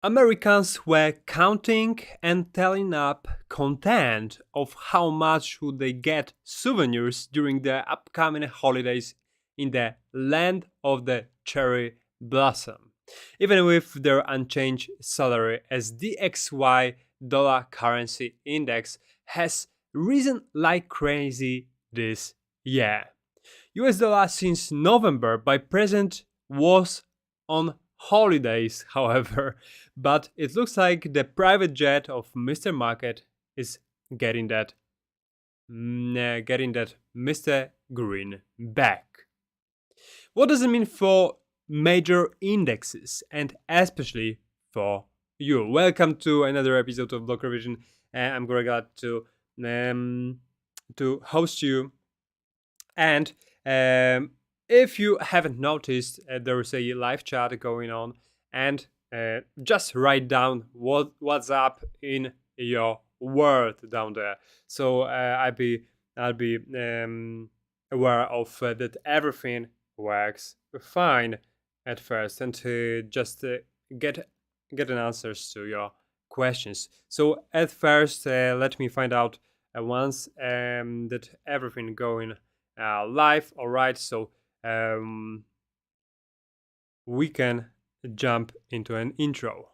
Americans were counting and telling up content of how much would they get souvenirs during the upcoming holidays in the land of the cherry blossom, even with their unchanged salary, as the XY dollar currency index has risen like crazy this year. US dollar since November by present was on holidays, however, but it looks like the private jet of Mr. Market is getting that Mr. Green back. What does it mean for major indexes and especially for you? Welcome to another episode of Blockrevision. I'm very glad to host you. And if you haven't noticed, there is a live chat going on, and just write down what's up in your world down there. So I'll be aware of that everything works fine at first, and to just get an answers to your questions. So at first, let me find out once that everything going live. All right, so we can jump into an intro.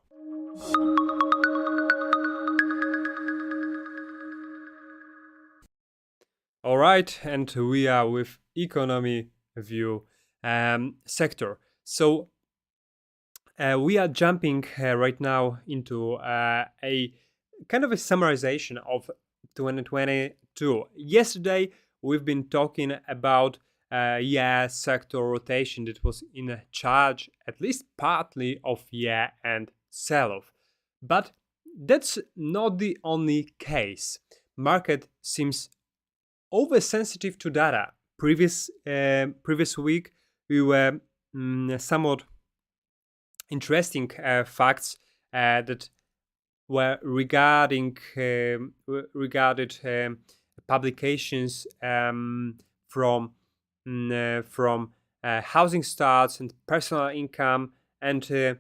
All right, and we are with economy view sector. So we are jumping right now into a kind of a summarization of 2022. Yesterday, we've been talking about sector rotation that was in charge at least partly of and sell-off. But that's not the only case. Market seems oversensitive to data. Previous week we were somewhat interesting facts that were regarded publications from housing starts and personal income and a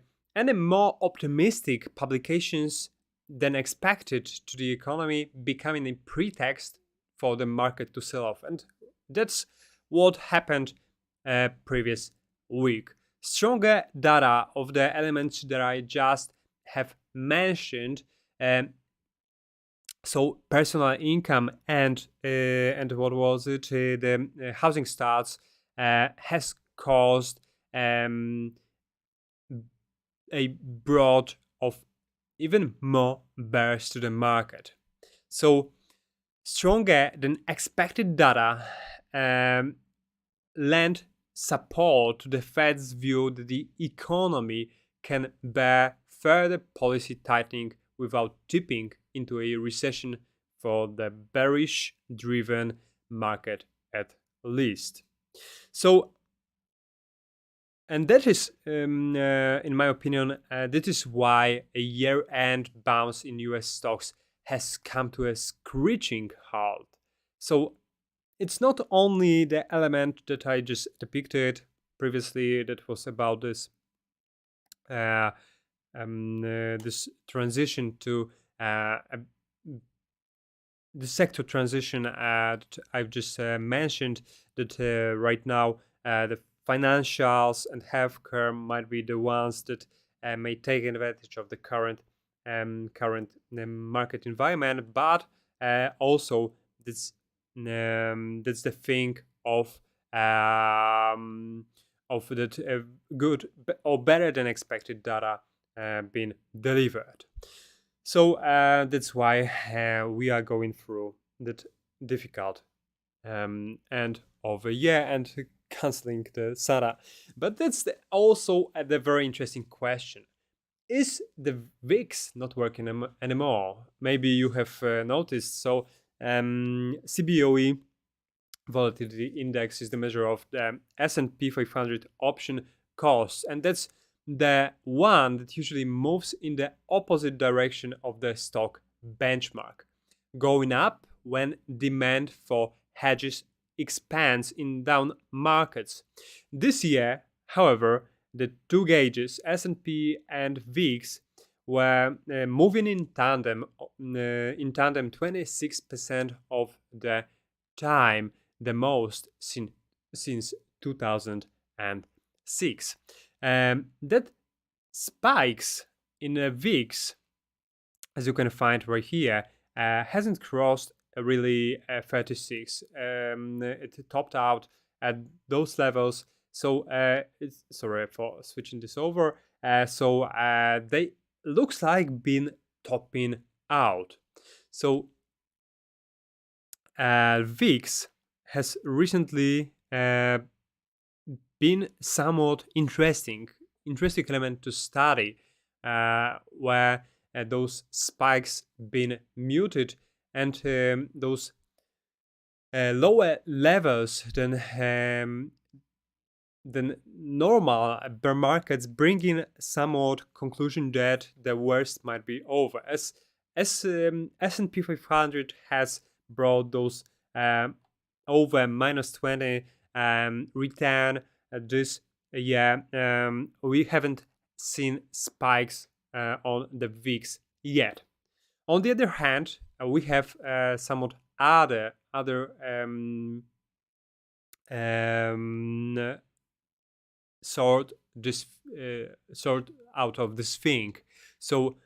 more optimistic publications than expected to the economy becoming a pretext for the market to sell off, and that's what happened previous week. Stronger data of the elements that I just have mentioned, so personal income and what was it? The housing starts has caused a broad of even more bears to the market. So stronger than expected data lend support to the Fed's view that the economy can bear further policy tightening without tipping into a recession for the bearish driven market at least. So, and that is, in my opinion, that is why a year-end bounce in US stocks has come to a screeching halt. So it's not only the element that I just depicted previously that was about this this transition to the sector transition that I've just mentioned, that right now the financials and healthcare might be the ones that may take advantage of the current market environment, but also that's the thing of that good or better than expected data being delivered. So that's why we are going through that difficult end of a year and canceling the SARA. But that's also the very interesting question. Is the VIX not working anymore? Maybe you have noticed. So CBOE volatility index is the measure of the S&P 500 option costs, and that's the one that usually moves in the opposite direction of the stock benchmark, going up when demand for hedges expands in down markets. This year, however, the two gauges, S&P and VIX, were moving in tandem 26% of the time, the most since 2006. That spikes in weeks, as you can find right here, hasn't crossed really 36. It topped out at those levels. So sorry for switching this over. So they looks like been topping out. So VIX has recently been somewhat interesting element to study, where those spikes been muted and those lower levels than normal bear markets, bringing somewhat conclusion that the worst might be over. As S&P 500 has brought those over -20 return this year, we haven't seen spikes on the VIX yet. On the other hand, we have somewhat other sort out of this thing. So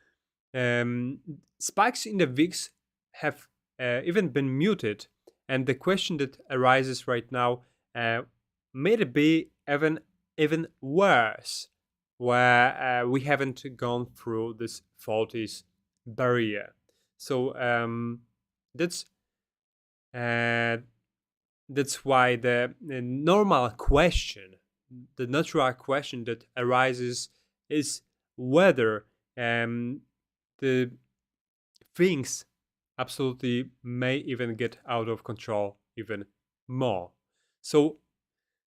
spikes in the VIX have even been muted, and the question that arises right now, may it be even worse, where we haven't gone through this 40s barrier. So that's why the normal question, the natural question that arises is whether the things absolutely may even get out of control even more. So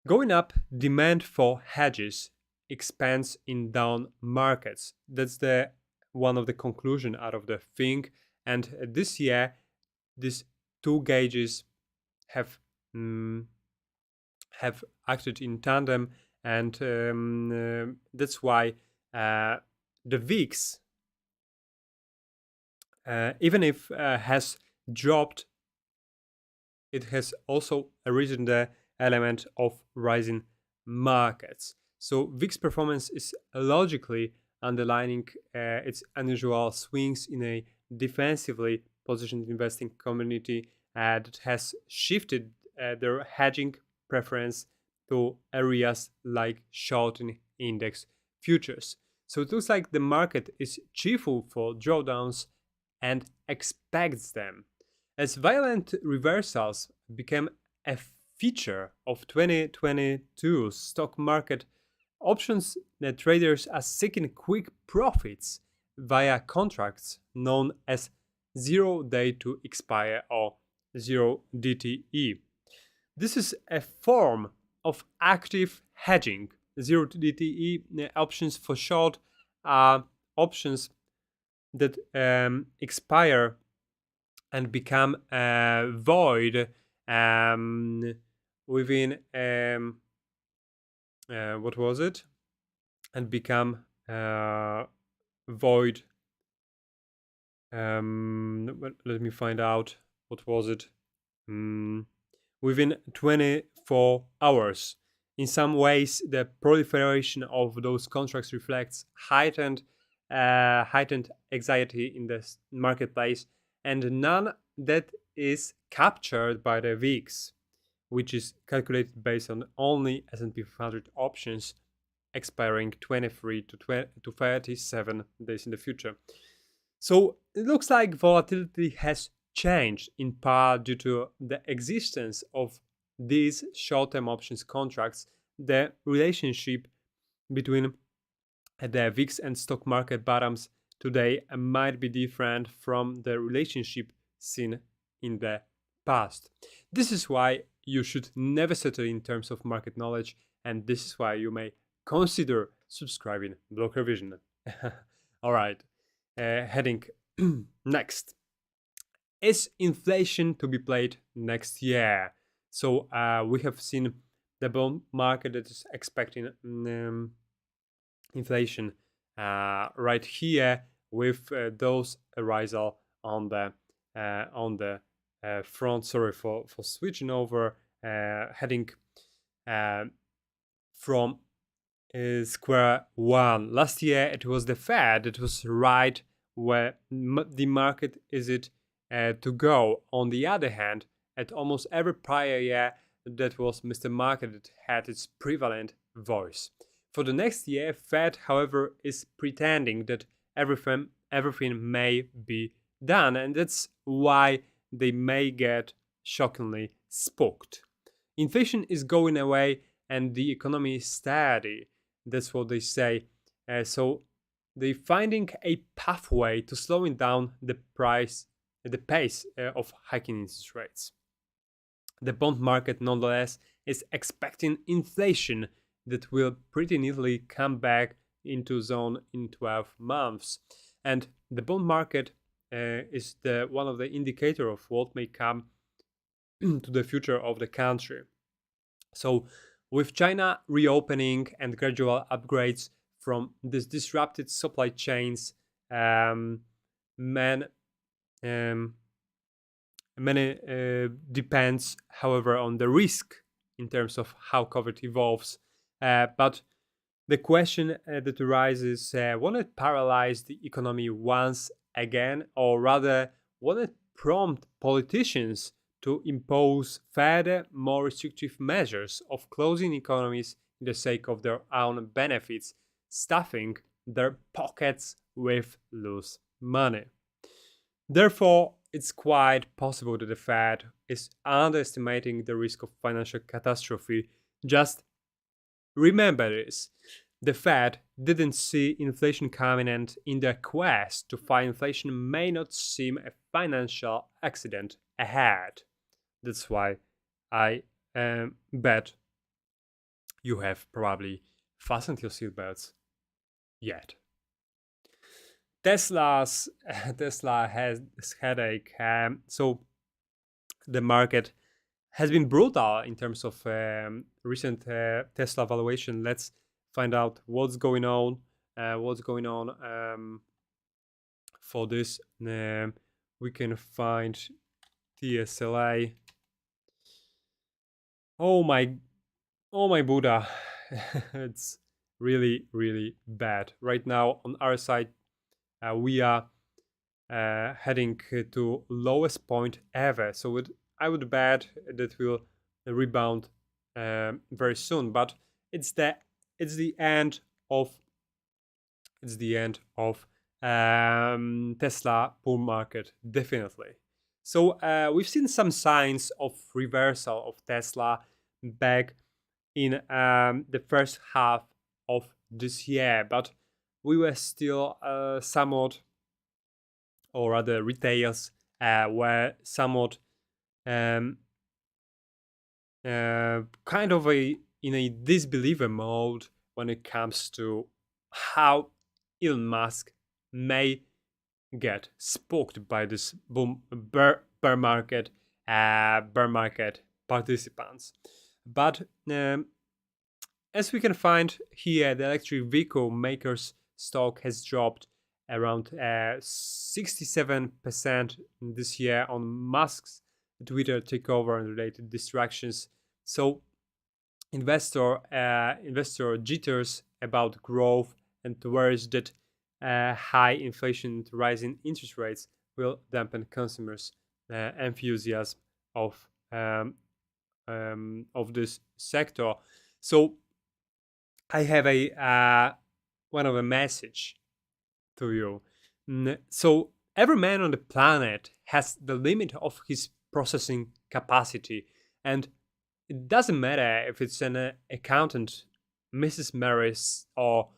going up, demand for hedges expands in down markets. That's the one of the conclusion out of the thing. And this year, these two gauges have acted in tandem, and that's why the VIX, even if has dropped, it has also arisen the element of rising markets. So VIX performance is logically underlining its unusual swings in a defensively positioned investing community that has shifted their hedging preference to areas like shorting index futures. So it looks like the market is cheerful for drawdowns and expects them. As violent reversals became a feature of 2022 stock market, options traders are seeking quick profits via contracts known as 0 day to expire or 0 DTE. This is a form of active hedging. 0 DTE options for short are options that expire and become void within what was it? And become void. Let me find out what was it. Within 24 hours. In some ways, the proliferation of those contracts reflects heightened anxiety in the marketplace, and none that is captured by the VIX, which is calculated based on only S&P 500 options expiring 23 to 37 days in the future. So it looks like volatility has changed in part due to the existence of these short-term options contracts. The relationship between the VIX and stock market bottoms today might be different from the relationship seen in the past. This is why you should never settle in terms of market knowledge, and this is why you may consider subscribing Blockrevision. All right, heading next. Is inflation to be played next year? So we have seen the bond market that is expecting inflation right here, with those arisal on the front. Sorry for switching over, heading from square one. Last year it was the Fed that was right where the market is it to go. On the other hand, at almost every prior year, that was Mr. Market that had its prevalent voice. For the next year, Fed, however, is pretending that everything may be done, and that's why they may get shockingly spooked. Inflation is going away and the economy is steady. That's what they say. So they're finding a pathway to slowing down the pace of hiking interest rates. The bond market, nonetheless, is expecting inflation that will pretty neatly come back into zone in 12 months. And the bond market is one of the indicator of what may come to the future of the country. So with China reopening and gradual upgrades from these disrupted supply chains, many depends, however, on the risk in terms of how COVID evolves. But the question that arises, won't it paralyze the economy once again, or rather, won't it prompt politicians to impose further, more restrictive measures of closing economies in the sake of their own benefits, stuffing their pockets with loose money? Therefore, it's quite possible that the Fed is underestimating the risk of financial catastrophe. Just remember this. The Fed didn't see inflation coming, and in their quest to fight inflation may not seem a financial accident ahead. That's why I bet you have probably fastened your seatbelts yet. Tesla has this headache. So the market has been brutal in terms of recent Tesla valuation. Let's find out what's going on. For this, we can find TSLA. Oh my Buddha, it's really bad right now. On our side, we are heading to lowest point ever. So I would bet that will rebound very soon. But it's the end of Tesla bull market, definitely. So we've seen some signs of reversal of Tesla back in the first half of this year, but we were still somewhat, or rather retails were somewhat kind of in a disbeliever mode when it comes to how Elon Musk may get spooked by this bear market participants. But as we can find here, the electric vehicle makers stock has dropped around 67% this year on Musk's Twitter takeover and related distractions. So investor jitters about growth and worries that high inflation and rising interest rates will dampen consumers' enthusiasm of this sector. So I have a message to you. So every man on the planet has the limit of his processing capacity, and it doesn't matter if it's an accountant, Mrs. Maris, or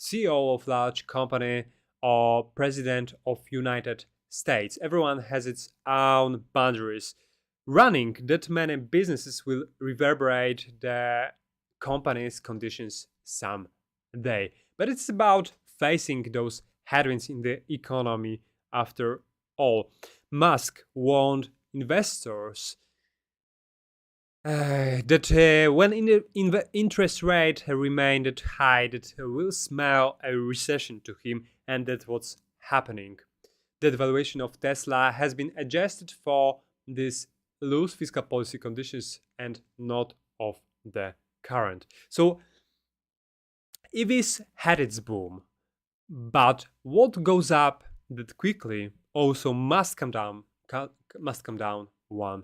CEO of large company, or president of United States. Everyone has its own boundaries. Running that many businesses will reverberate the company's conditions someday. But it's about facing those headwinds in the economy after all. Musk warned investors that when the interest rate remained high, that will smell a recession to him, and that's what's happening. The valuation of Tesla has been adjusted for these loose fiscal policy conditions and not of the current. So EVs had its boom, but what goes up that quickly also must come down one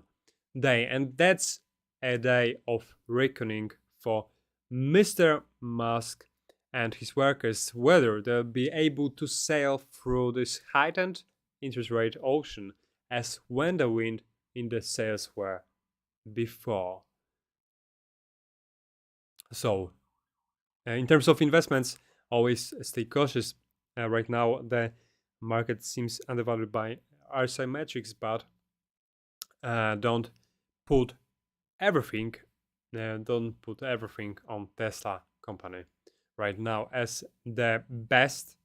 day, and that's a day of reckoning for Mr. Musk and his workers, whether they'll be able to sail through this heightened interest rate ocean as when the wind in the sails were before. So, in terms of investments, always stay cautious. Right now, the market seems undervalued by RSI metrics, but don't put everything on Tesla company right now, as the best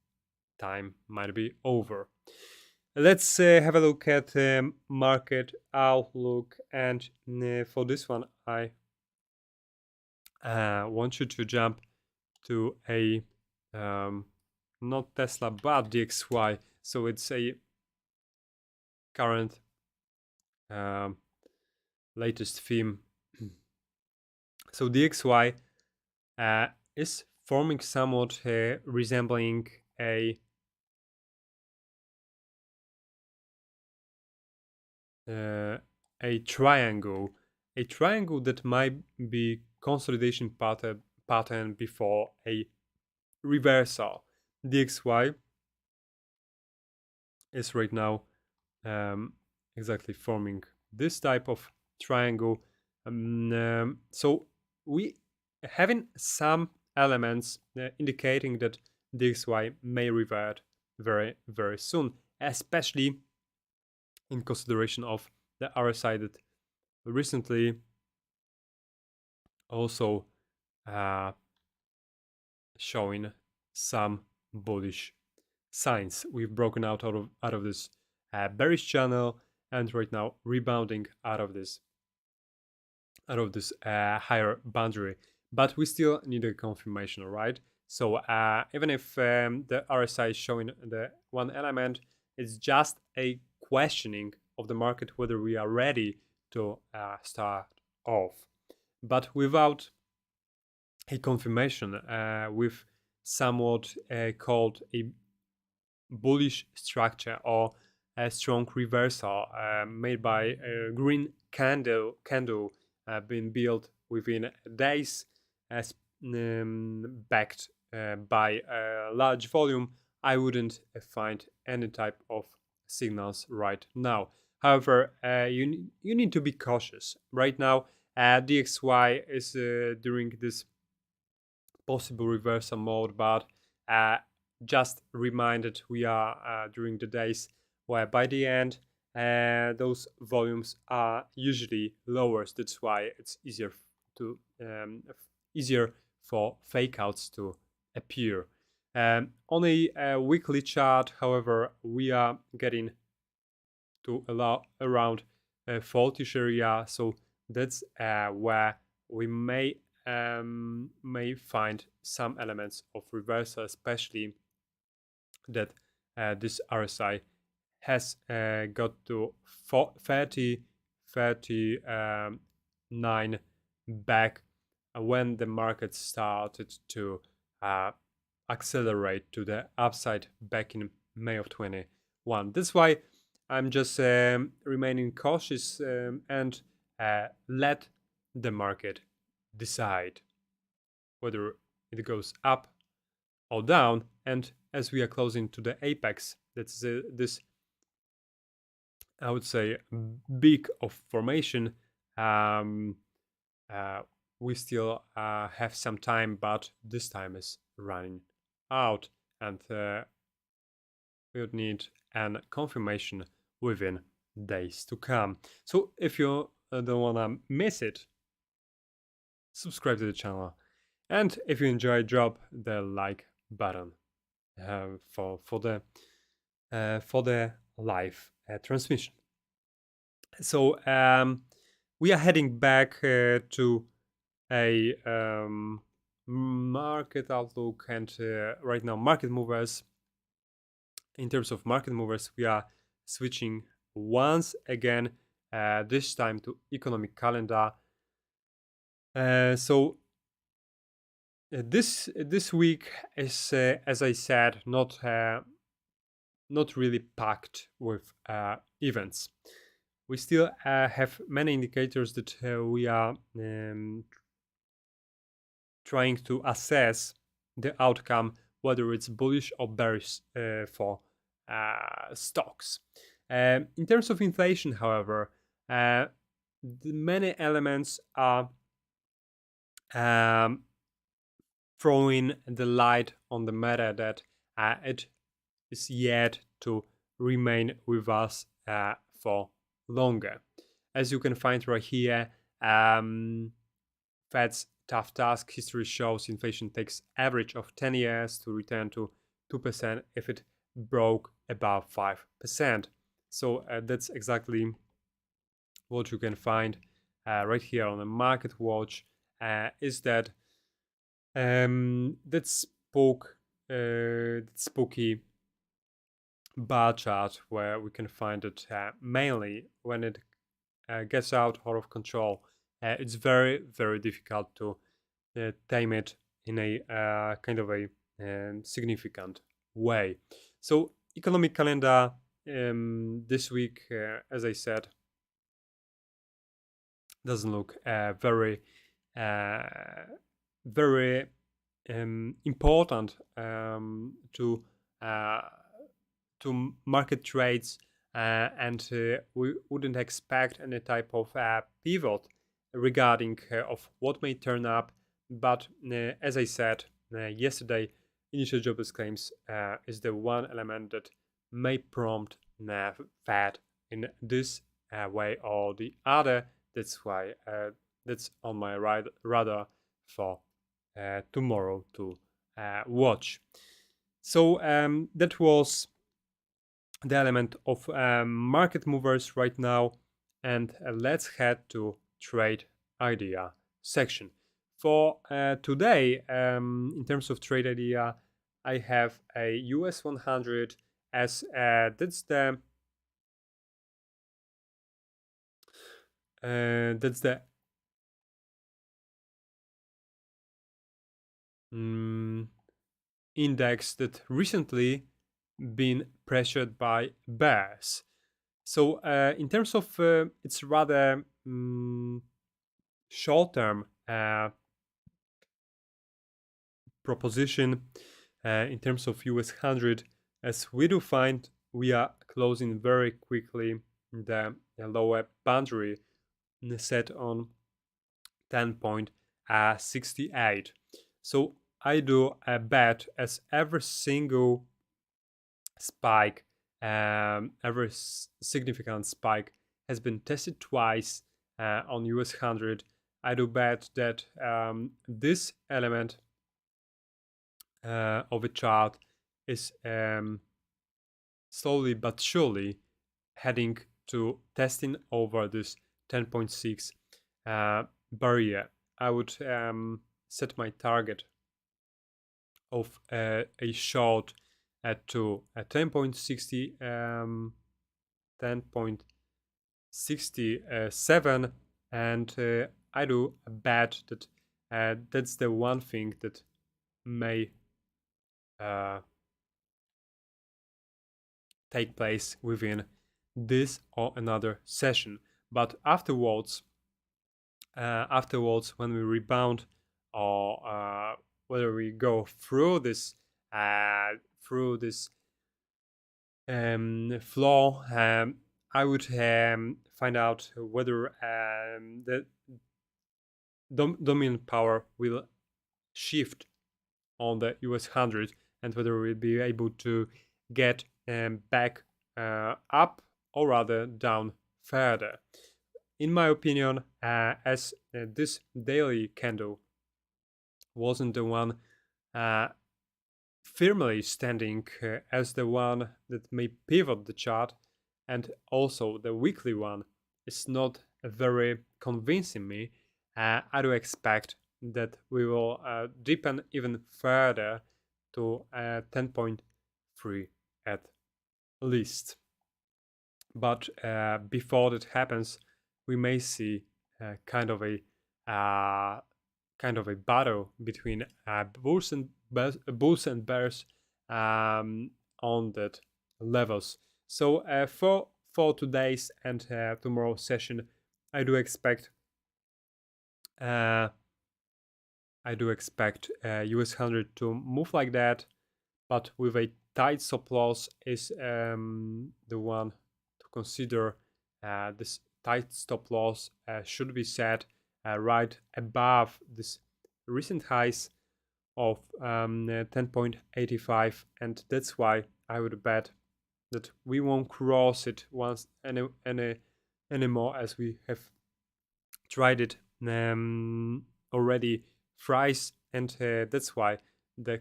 time might be over. Let's have a look at market outlook, and for this one I want you to jump to a not Tesla but DXY. So it's a current latest theme. So DXY is forming somewhat resembling a triangle that might be consolidation pattern before a reversal. DXY is right now exactly forming this type of triangle. So we having some elements indicating that DXY may revert very, very soon, especially in consideration of the RSI that recently also showing some bullish signs. We've broken out of this bearish channel, and right now rebounding out of this higher boundary, but we still need a confirmation, right? So even if the RSI is showing the one element, it's just a questioning of the market whether we are ready to start off. But without a confirmation, with somewhat called a bullish structure or a strong reversal made by a green candle being built within days, as backed by a large volume, I wouldn't find any type of signals right now. However, you need to be cautious. Right now, DXY is during this possible reversal mode, but just reminded we are during the days where by the end those volumes are usually lower. So that's why it's easier for fake outs to appear. On a weekly chart, however, we are getting to around 40 area, so that's where we may find some elements of reversal, especially that this RSI has got to 39 back when the market started to accelerate to the upside back in May of 21. That's why I'm just remaining cautious and let the market decide whether it goes up or down. And as we are closing to the apex, that's this, I would say, big of formation, we still have some time, but this time is running out, and we would need a confirmation within days to come. So if you don't want to miss it, subscribe to the channel, and if you enjoy, drop the like button for the live transmission. So we are heading back to a market outlook, and right now market movers in terms of market movers, we are switching once again, this time to economic calendar. So this week is, as I said, not really packed with events. We still have many indicators that we are trying to assess the outcome, whether it's bullish or bearish for stocks. In terms of inflation, however, the many elements are throwing the light on the matter that it is yet to remain with us for longer. As you can find right here, Fed's tough task history shows inflation takes average of 10 years to return to 2% if it broke above 5%. So that's exactly what you can find right here on the market watch, is that that spooky bar chart where we can find it mainly when it gets out of control. It's very, very difficult to tame it in a kind of a significant way. So economic calendar this week, as I said, doesn't look very very important to market trades, and we wouldn't expect any type of pivot regarding of what may turn up. But as I said yesterday, initial jobless claims is the one element that may prompt Fed in this way or the other. That's why that's on my radar for tomorrow to watch. So that was the element of market movers right now, and let's head to trade idea section. For today, in terms of trade idea, I have a US 100 as that's the index that recently been pressured by bears. So in terms of it's rather short-term proposition in terms of US 100, as we do find we are closing very quickly the lower boundary set on 10.68. So I do a bet as every single spike, every significant spike has been tested twice on US 100. I do bet that this element of a chart is slowly but surely heading to testing over this 10.6 barrier. I would set my target of a short to 10.60, 10.67, and I do bet that that's the one thing that may take place within this or another session. But afterwards, when we rebound, or whether we go through this floor, I would find out whether the dominant power will shift on the US 100 and whether we'll be able to get back up or rather down further. In my opinion, as this daily candle wasn't the one firmly standing as the one that may pivot the chart, and also the weekly one is not very convincing me, I do expect that we will deepen even further to 10.3 at least. But before that happens, we may see kind of a battle between bulls and bears on that levels. So for today's and tomorrow's session, I do expect uh, US 100 to move like that, but with a tight stop loss is the one to consider. This tight stop loss should be set right above this recent highs of 10.85, and that's why I would bet that we won't cross it once anymore, as we have tried it already thrice, and that's why the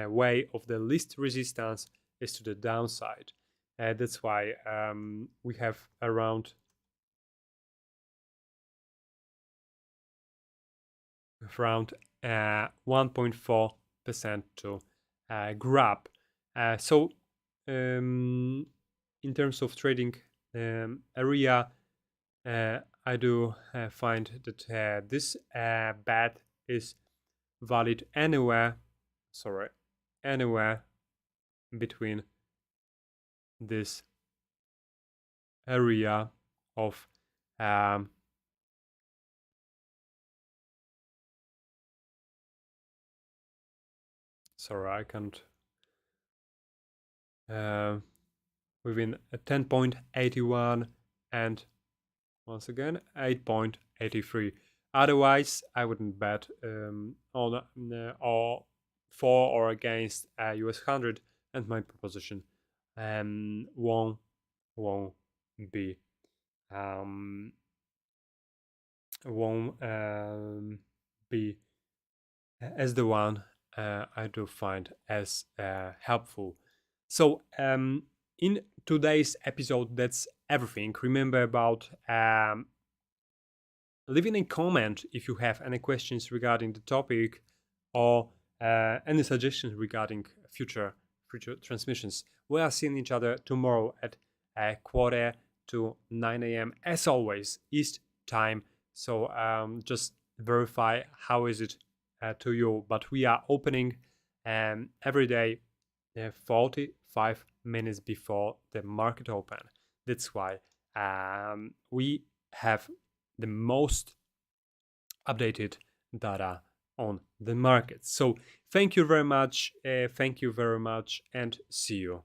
way of the least resistance is to the downside. That's why we have around 1.4% to grab. So in terms of trading area, I do find that this bet is valid anywhere between this area of I can't within 10.81 and once again 8.83. Otherwise, I wouldn't bet on or for or against US 100, and my proposition won't be won't be as the one I do find as helpful. So in today's episode, that's everything. Remember about leaving a comment if you have any questions regarding the topic or any suggestions regarding future transmissions. We are seeing each other tomorrow at 8:45 a.m. as always, East time. So just verify how is it to you. But we are opening every day 45 minutes before the market open. That's why we have the most updated data on the market. So thank you very much, and see you